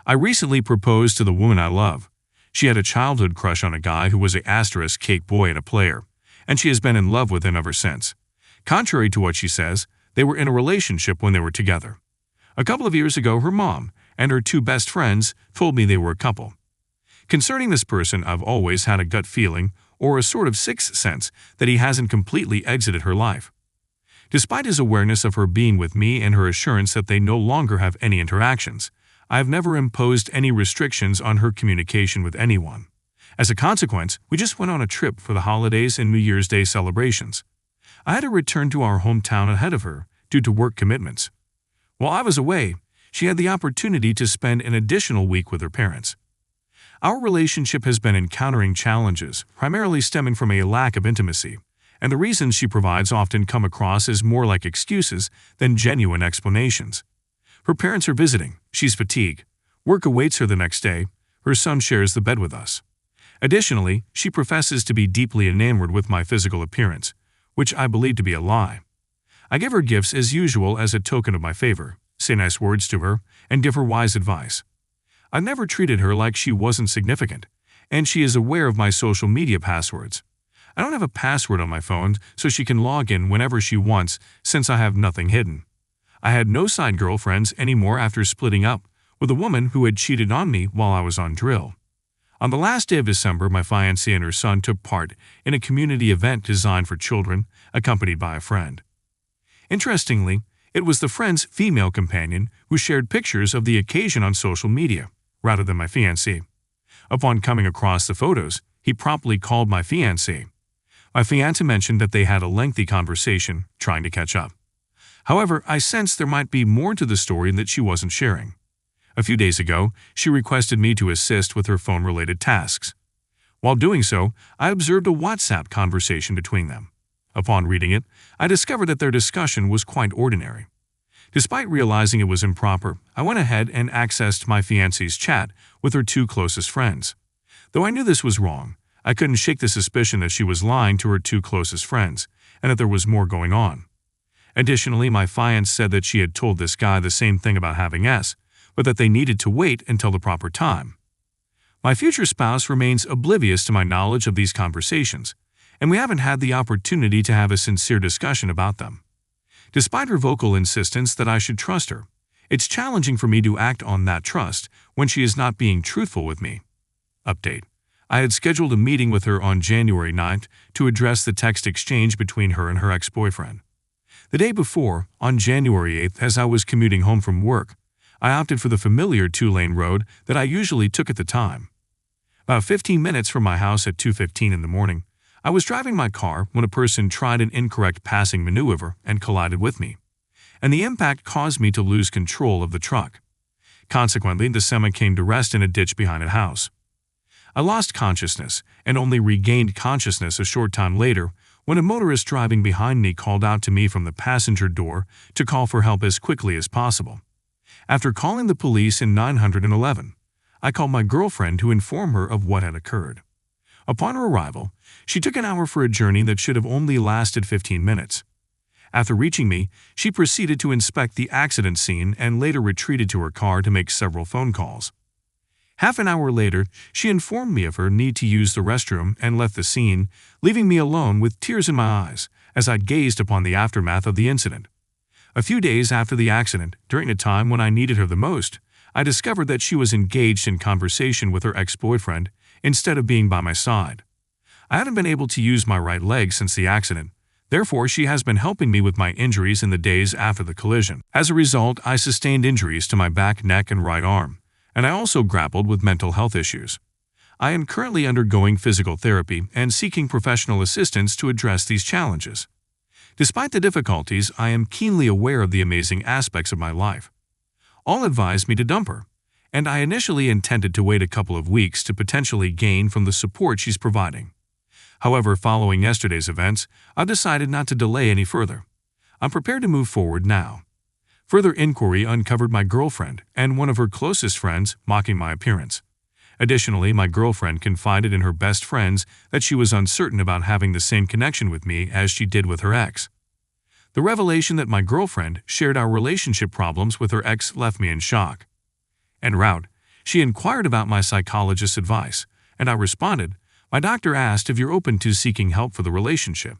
I recently proposed to the woman I love. She had a childhood crush on a guy who was a asterisk cake boy and a player, and she has been in love with him ever since. Contrary to what she says, they were in a relationship when they were together. A couple of years ago, her mom and her two best friends told me they were a couple. Concerning this person, I've always had a gut feeling, or a sort of sixth sense, that he hasn't completely exited her life. Despite his awareness of her being with me and her assurance that they no longer have any interactions, I have never imposed any restrictions on her communication with anyone. As a consequence, we just went on a trip for the holidays and New Year's Day celebrations. I had to return to our hometown ahead of her due to work commitments. While I was away, she had the opportunity to spend an additional week with her parents. Our relationship has been encountering challenges, primarily stemming from a lack of intimacy, and the reasons she provides often come across as more like excuses than genuine explanations. Her parents are visiting, she's fatigued, work awaits her the next day, her son shares the bed with us. Additionally, she professes to be deeply enamored with my physical appearance, which I believe to be a lie. I give her gifts as usual as a token of my favor, say nice words to her, and give her wise advice. I've never treated her like she wasn't significant, and she is aware of my social media passwords. I don't have a password on my phone, so she can log in whenever she wants since I have nothing hidden. I had no side girlfriends anymore after splitting up with a woman who had cheated on me while I was on drill. On the last day of December, my fiancée and her son took part in a community event designed for children, accompanied by a friend. Interestingly, it was the friend's female companion who shared pictures of the occasion on social media, rather than my fiancé. Upon coming across the photos, he promptly called my fiancé. My fiancé mentioned that they had a lengthy conversation, trying to catch up. However, I sensed there might be more to the story that she wasn't sharing. A few days ago, she requested me to assist with her phone-related tasks. While doing so, I observed a WhatsApp conversation between them. Upon reading it, I discovered that their discussion was quite ordinary. Despite realizing it was improper, I went ahead and accessed my fiancé's chat with her two closest friends. Though I knew this was wrong, I couldn't shake the suspicion that she was lying to her two closest friends, and that there was more going on. Additionally, my fiancé said that she had told this guy the same thing about having S, but that they needed to wait until the proper time. My future spouse remains oblivious to my knowledge of these conversations, and we haven't had the opportunity to have a sincere discussion about them. Despite her vocal insistence that I should trust her, it's challenging for me to act on that trust when she is not being truthful with me. Update. I had scheduled a meeting with her on January 9th to address the text exchange between her and her ex-boyfriend. The day before, on January 8th, as I was commuting home from work, I opted for the familiar two-lane road that I usually took at the time. About 15 minutes from my house at 2:15 in the morning, I was driving my car when a person tried an incorrect passing maneuver and collided with me, and the impact caused me to lose control of the truck. Consequently, the semi came to rest in a ditch behind a house. I lost consciousness and only regained consciousness a short time later when a motorist driving behind me called out to me from the passenger door to call for help as quickly as possible. After calling the police in 911, I called my girlfriend to inform her of what had occurred. Upon her arrival, she took an hour for a journey that should have only lasted 15 minutes. After reaching me, she proceeded to inspect the accident scene and later retreated to her car to make several phone calls. Half an hour later, she informed me of her need to use the restroom and left the scene, leaving me alone with tears in my eyes as I gazed upon the aftermath of the incident. A few days after the accident, during a time when I needed her the most, I discovered that she was engaged in conversation with her ex-boyfriend instead of being by my side. I haven't been able to use my right leg since the accident. Therefore, she has been helping me with my injuries in the days after the collision. As a result, I sustained injuries to my back, neck, and right arm, and I also grappled with mental health issues. I am currently undergoing physical therapy and seeking professional assistance to address these challenges. Despite the difficulties, I am keenly aware of the amazing aspects of my life. All advised me to dump her, and I initially intended to wait a couple of weeks to potentially gain from the support she's providing. However, following yesterday's events, I've decided not to delay any further. I'm prepared to move forward now. Further inquiry uncovered my girlfriend and one of her closest friends mocking my appearance. Additionally, my girlfriend confided in her best friends that she was uncertain about having the same connection with me as she did with her ex. The revelation that my girlfriend shared our relationship problems with her ex left me in shock. En route, She inquired about my psychologist's advice, and I responded, "My doctor asked if you're open to seeking help for the relationship."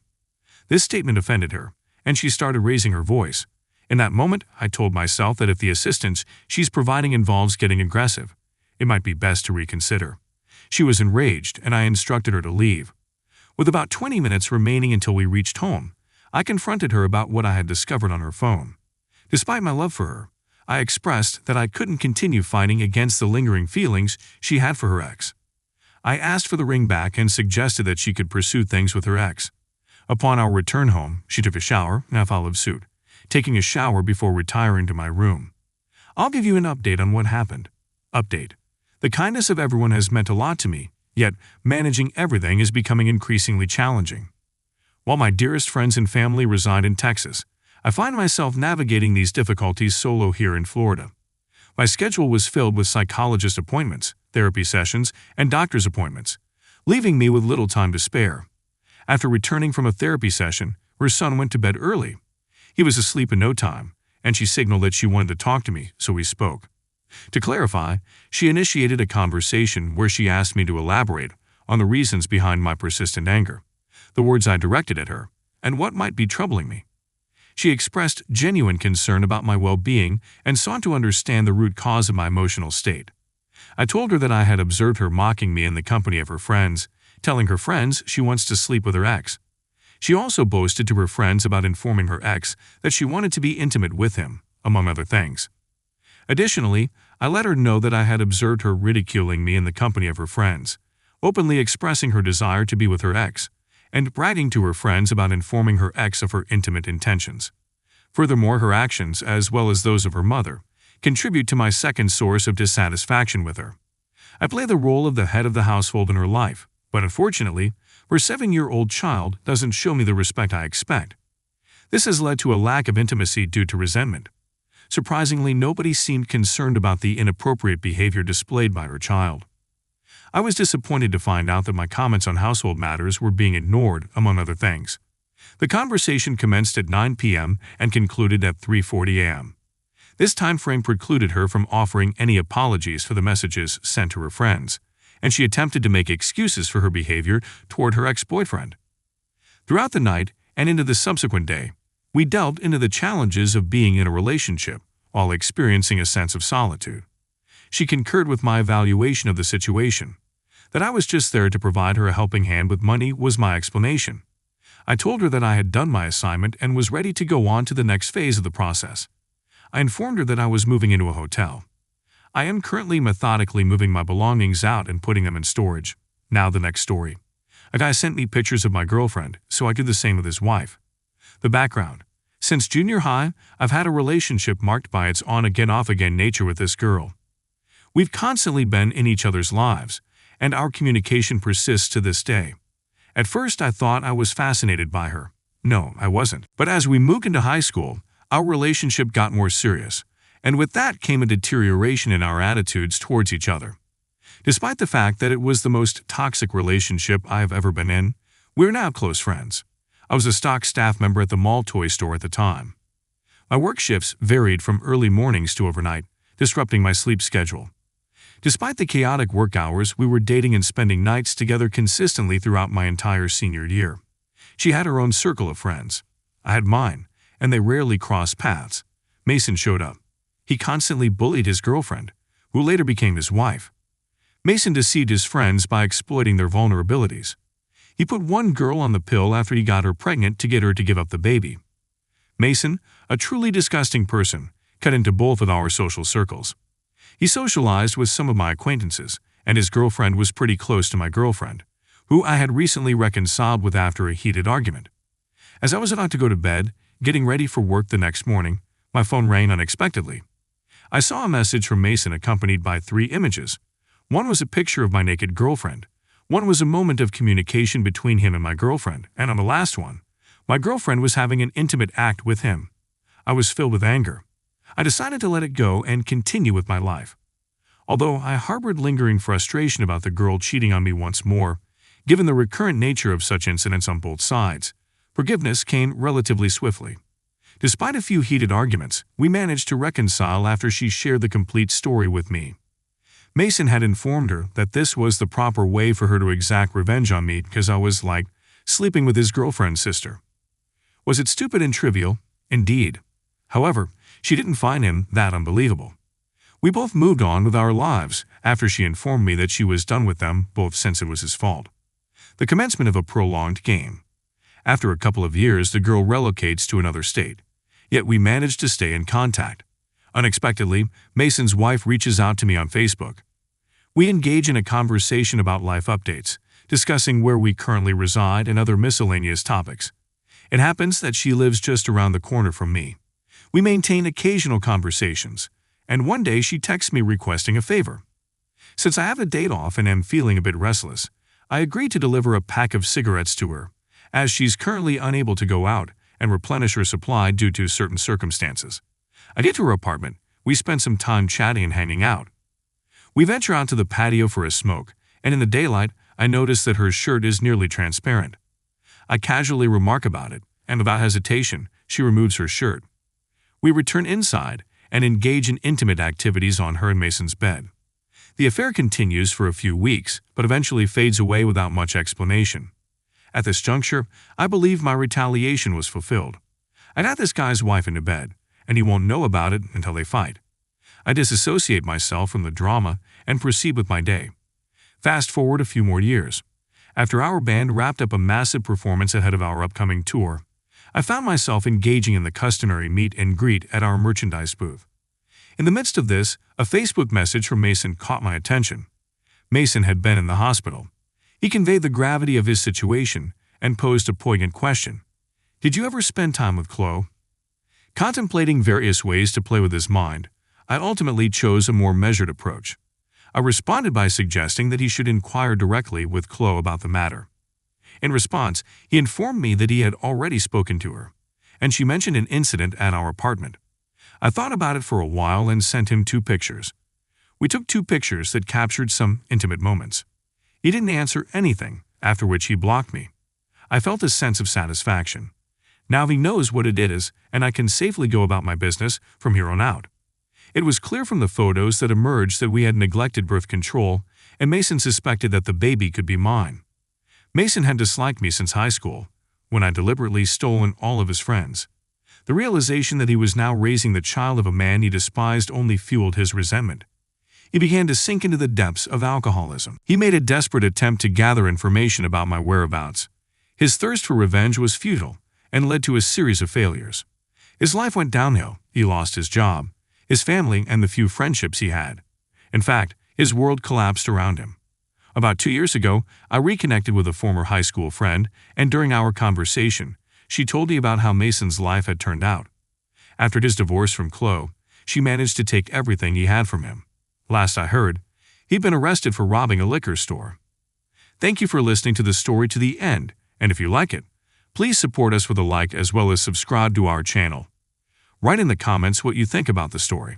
This statement offended her, and she started raising her voice. In that moment, I told myself that if the assistance she's providing involves getting aggressive, it might be best to reconsider. She was enraged, and I instructed her to leave. With about 20 minutes remaining until we reached home, I confronted her about what I had discovered on her phone. Despite my love for her, I expressed that I couldn't continue fighting against the lingering feelings she had for her ex. I asked for the ring back and suggested that she could pursue things with her ex. Upon our return home, she took a shower, and I followed suit, taking a shower before retiring to my room. I'll give you an update on what happened. Update. The kindness of everyone has meant a lot to me, yet managing everything is becoming increasingly challenging. While my dearest friends and family reside in Texas, I find myself navigating these difficulties solo here in Florida. My schedule was filled with psychologist appointments, therapy sessions, and doctor's appointments, leaving me with little time to spare. After returning from a therapy session, her son went to bed early. He was asleep in no time, and she signaled that she wanted to talk to me, so we spoke. To clarify, she initiated a conversation where she asked me to elaborate on the reasons behind my persistent anger, the words I directed at her, and what might be troubling me. She expressed genuine concern about my well-being and sought to understand the root cause of my emotional state. I told her that I had observed her mocking me in the company of her friends, telling her friends she wants to sleep with her ex. She also boasted to her friends about informing her ex that she wanted to be intimate with him, among other things. Additionally, I let her know that I had observed her ridiculing me in the company of her friends, openly expressing her desire to be with her ex, and bragging to her friends about informing her ex of her intimate intentions. Furthermore, her actions, as well as those of her mother, contribute to my second source of dissatisfaction with her. I play the role of the head of the household in her life, but unfortunately, her 7-year-old child doesn't show me the respect I expect. This has led to a lack of intimacy due to resentment. Surprisingly, nobody seemed concerned about the inappropriate behavior displayed by her child. I was disappointed to find out that my comments on household matters were being ignored, among other things. The conversation commenced at 9 p.m. and concluded at 3:40 a.m. This time frame precluded her from offering any apologies for the messages sent to her friends, and she attempted to make excuses for her behavior toward her ex-boyfriend. Throughout the night and into the subsequent day, we delved into the challenges of being in a relationship while experiencing a sense of solitude. She concurred with my evaluation of the situation. That I was just there to provide her a helping hand with money was my explanation. I told her that I had done my assignment and was ready to go on to the next phase of the process. I informed her that I was moving into a hotel. I am currently methodically moving my belongings out and putting them in storage. Now the next story. A guy sent me pictures of my girlfriend, so I did the same with his wife. The background. Since junior high, I've had a relationship marked by its on-again, off-again nature with this girl. We've constantly been in each other's lives, and our communication persists to this day. At first, I thought I was fascinated by her. No, I wasn't. But as we moved into high school, our relationship got more serious, and with that came a deterioration in our attitudes towards each other. Despite the fact that it was the most toxic relationship I have ever been in, we're now close friends. I was a stock staff member at the mall toy store at the time. My work shifts varied from early mornings to overnight, disrupting my sleep schedule. Despite the chaotic work hours, we were dating and spending nights together consistently throughout my entire senior year. She had her own circle of friends. I had mine, and they rarely crossed paths. Mason showed up. He constantly bullied his girlfriend, who later became his wife. Mason deceived his friends by exploiting their vulnerabilities. He put one girl on the pill after he got her pregnant to get her to give up the baby. Mason, a truly disgusting person, cut into both of our social circles. He socialized with some of my acquaintances, and his girlfriend was pretty close to my girlfriend, who I had recently reconciled with after a heated argument. As I was about to go to bed, getting ready for work the next morning, my phone rang unexpectedly. I saw a message from Mason accompanied by 3 images. One was a picture of my naked girlfriend. One was a moment of communication between him and my girlfriend, and on the last one, my girlfriend was having an intimate act with him. I was filled with anger. I decided to let it go and continue with my life. Although I harbored lingering frustration about the girl cheating on me once more, given the recurrent nature of such incidents on both sides, forgiveness came relatively swiftly. Despite a few heated arguments, we managed to reconcile after she shared the complete story with me. Mason had informed her that this was the proper way for her to exact revenge on me because I was, like, sleeping with his girlfriend's sister. Was it stupid and trivial? Indeed. However, she didn't find him that unbelievable. We both moved on with our lives after she informed me that she was done with them both since it was his fault. The commencement of a prolonged game. After a couple of years, the girl relocates to another state. Yet we managed to stay in contact. Unexpectedly, Mason's wife reaches out to me on Facebook. We engage in a conversation about life updates, discussing where we currently reside and other miscellaneous topics. It happens that she lives just around the corner from me. We maintain occasional conversations, and one day she texts me requesting a favor. Since I have a date off and am feeling a bit restless, I agree to deliver a pack of cigarettes to her, as she's currently unable to go out and replenish her supply due to certain circumstances. I get to her apartment. We spend some time chatting and hanging out. We venture out to the patio for a smoke, and in the daylight, I notice that her shirt is nearly transparent. I casually remark about it, and without hesitation, she removes her shirt. We return inside and engage in intimate activities on her and Mason's bed. The affair continues for a few weeks, but eventually fades away without much explanation. At this juncture, I believe my retaliation was fulfilled. I'd had this guy's wife into bed, and he won't know about it until they fight. I disassociate myself from the drama and proceed with my day. Fast forward a few more years. After our band wrapped up a massive performance ahead of our upcoming tour, I found myself engaging in the customary meet and greet at our merchandise booth. In the midst of this, a Facebook message from Mason caught my attention. Mason had been in the hospital. He conveyed the gravity of his situation and posed a poignant question. Did you ever spend time with Chloe? Contemplating various ways to play with his mind, I ultimately chose a more measured approach. I responded by suggesting that he should inquire directly with Chloe about the matter. In response, he informed me that he had already spoken to her, and she mentioned an incident at our apartment. I thought about it for a while and sent him 2 pictures. We took 2 pictures that captured some intimate moments. He didn't answer anything, after which he blocked me. I felt a sense of satisfaction. Now he knows what it is, and I can safely go about my business from here on out. It was clear from the photos that emerged that we had neglected birth control, and Mason suspected that the baby could be mine. Mason had disliked me since high school, when I deliberately stolen all of his friends. The realization that he was now raising the child of a man he despised only fueled his resentment. He began to sink into the depths of alcoholism. He made a desperate attempt to gather information about my whereabouts. His thirst for revenge was futile and led to a series of failures. His life went downhill. He lost his job, his family, and the few friendships he had. In fact, his world collapsed around him. About 2 years ago, I reconnected with a former high school friend, and during our conversation, she told me about how Mason's life had turned out. After his divorce from Chloe, she managed to take everything he had from him. Last I heard, he'd been arrested for robbing a liquor store. Thank you for listening to the story to the end, and if you like it, please support us with a like as well as subscribe to our channel. Write in the comments what you think about the story.